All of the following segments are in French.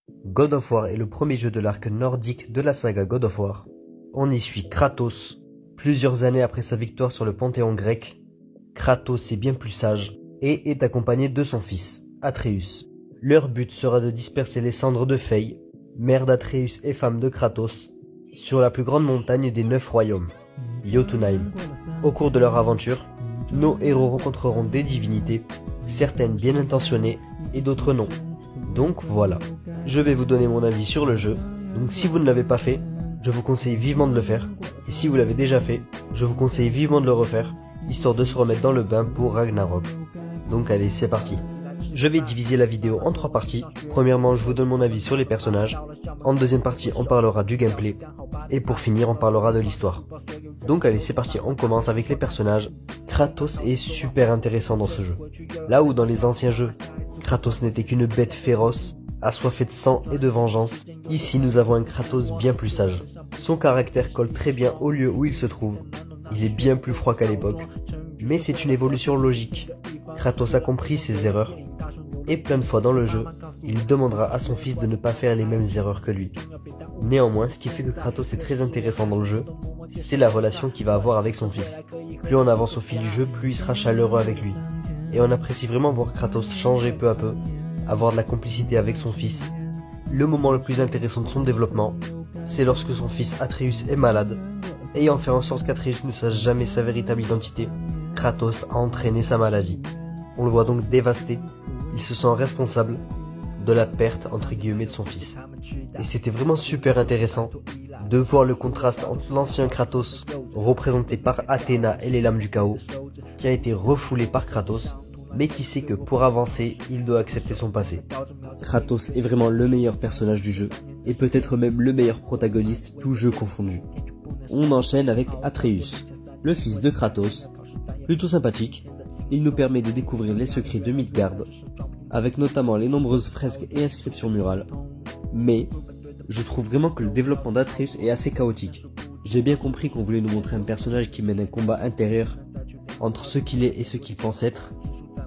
God of War est le premier jeu de l'arc nordique de la saga God of War. On y suit Kratos. Plusieurs années après sa victoire sur le panthéon grec, Kratos est bien plus sage et est accompagné de son fils, Atreus. Leur but sera de disperser les cendres de Faye, mère d'Atreus et femme de Kratos, sur la plus grande montagne des 9 royaumes, Jotunheim. Au cours de leur aventure, nos héros rencontreront des divinités, certaines bien intentionnées et d'autres non. Donc voilà, je vais vous donner mon avis sur le jeu, donc si vous ne l'avez pas fait, je vous conseille vivement de le faire, et si vous l'avez déjà fait, je vous conseille vivement de le refaire, histoire de se remettre dans le bain pour Ragnarok. Donc allez, c'est parti. Je vais diviser la vidéo en 3 parties. Premièrement, je vous donne mon avis sur les personnages. En deuxième partie, on parlera du gameplay. Et pour finir, on parlera de l'histoire. Donc allez, c'est parti, on commence avec les personnages. Kratos est super intéressant dans ce jeu. Là où dans les anciens jeux, Kratos n'était qu'une bête féroce, assoiffé de sang et de vengeance, ici nous avons un Kratos bien plus sage. Son caractère colle très bien au lieu où il se trouve. Il est bien plus froid qu'à l'époque. Mais c'est une évolution logique. Kratos a compris ses erreurs. Et plein de fois dans le jeu, il demandera à son fils de ne pas faire les mêmes erreurs que lui. Néanmoins, ce qui fait que Kratos est très intéressant dans le jeu, c'est la relation qu'il va avoir avec son fils. Plus on avance au fil du jeu, plus il sera chaleureux avec lui. Et on apprécie vraiment voir Kratos changer peu à peu, avoir de la complicité avec son fils. Le moment le plus intéressant de son développement, c'est lorsque son fils Atreus est malade. Ayant fait en sorte qu'Atreus ne sache jamais sa véritable identité, Kratos a entraîné sa maladie. On le voit donc dévasté, il se sent responsable de la perte entre guillemets de son fils. Et c'était vraiment super intéressant de voir le contraste entre l'ancien Kratos, représenté par Athéna et les lames du chaos, qui a été refoulé par Kratos, mais qui sait que pour avancer, il doit accepter son passé. Kratos est vraiment le meilleur personnage du jeu, et peut-être même le meilleur protagoniste, tout jeu confondu. On enchaîne avec Atreus, le fils de Kratos, plutôt sympathique. Il nous permet de découvrir les secrets de Midgard, avec notamment les nombreuses fresques et inscriptions murales. Mais, je trouve vraiment que le développement d'Atreus est assez chaotique. J'ai bien compris qu'on voulait nous montrer un personnage qui mène un combat intérieur entre ce qu'il est et ce qu'il pense être,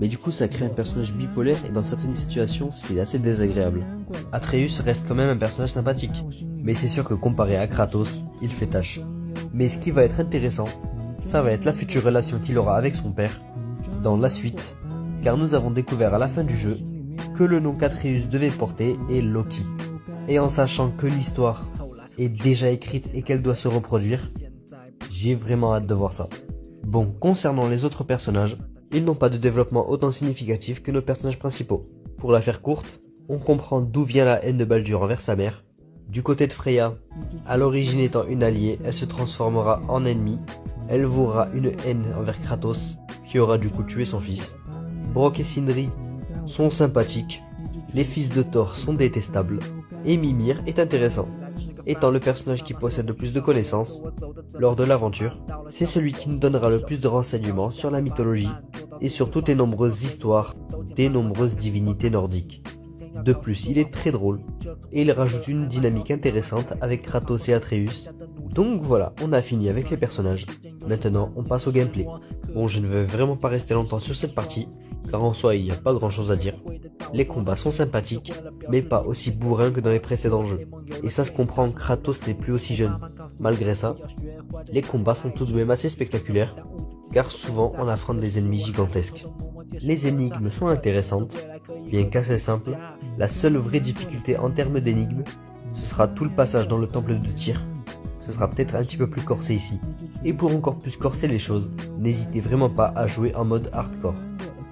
mais du coup ça crée un personnage bipolaire et dans certaines situations c'est assez désagréable. Atreus reste quand même un personnage sympathique, mais c'est sûr que comparé à Kratos, il fait tâche. Mais ce qui va être intéressant, ça va être la future relation qu'il aura avec son père, dans la suite, car nous avons découvert à la fin du jeu que le nom qu'Atreus devait porter est Loki. Et en sachant que l'histoire est déjà écrite et qu'elle doit se reproduire, j'ai vraiment hâte de voir ça. Bon, concernant les autres personnages, ils n'ont pas de développement autant significatif que nos personnages principaux. Pour la faire courte, on comprend d'où vient la haine de Baldur envers sa mère. Du côté de Freya, à l'origine étant une alliée, elle se transformera en ennemie. Elle vouera une haine envers Kratos, qui aura du coup tué son fils. Brok et Sindri sont sympathiques, les fils de Thor sont détestables, et Mimir est intéressant. Étant le personnage qui possède le plus de connaissances lors de l'aventure, c'est celui qui nous donnera le plus de renseignements sur la mythologie et sur toutes les nombreuses histoires des nombreuses divinités nordiques. De plus, il est très drôle, et il rajoute une dynamique intéressante avec Kratos et Atreus. Donc voilà, on a fini avec les personnages. Maintenant, on passe au gameplay. Bon, je ne vais vraiment pas rester longtemps sur cette partie, car en soi, il n'y a pas grand chose à dire. Les combats sont sympathiques, mais pas aussi bourrins que dans les précédents jeux. Et ça se comprend, Kratos n'est plus aussi jeune. Malgré ça, les combats sont tout de même assez spectaculaires, car souvent on affronte des ennemis gigantesques. Les énigmes sont intéressantes, bien qu'assez simples. La seule vraie difficulté en termes d'énigmes, ce sera tout le passage dans le temple de Tyr. Ce sera peut-être un petit peu plus corsé ici. Et pour encore plus corser les choses, n'hésitez vraiment pas à jouer en mode hardcore.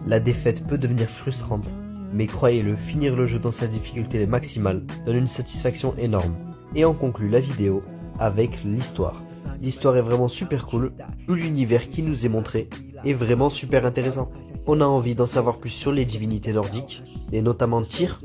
La défaite peut devenir frustrante, mais croyez-le, finir le jeu dans sa difficulté maximale donne une satisfaction énorme. Et on conclut la vidéo avec l'histoire. L'histoire est vraiment super cool, tout l'univers qui nous est montré est vraiment super intéressant. On a envie d'en savoir plus sur les divinités nordiques, et notamment Tyr,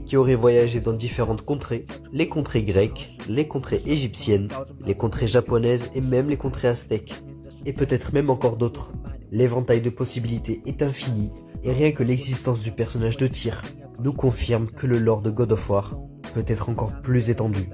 qui aurait voyagé dans différentes contrées, les contrées grecques, les contrées égyptiennes, les contrées japonaises et même les contrées aztèques. Et peut-être même encore d'autres. L'éventail de possibilités est infini, et rien que l'existence du personnage de Tyr nous confirme que le lore de God of War peut être encore plus étendu.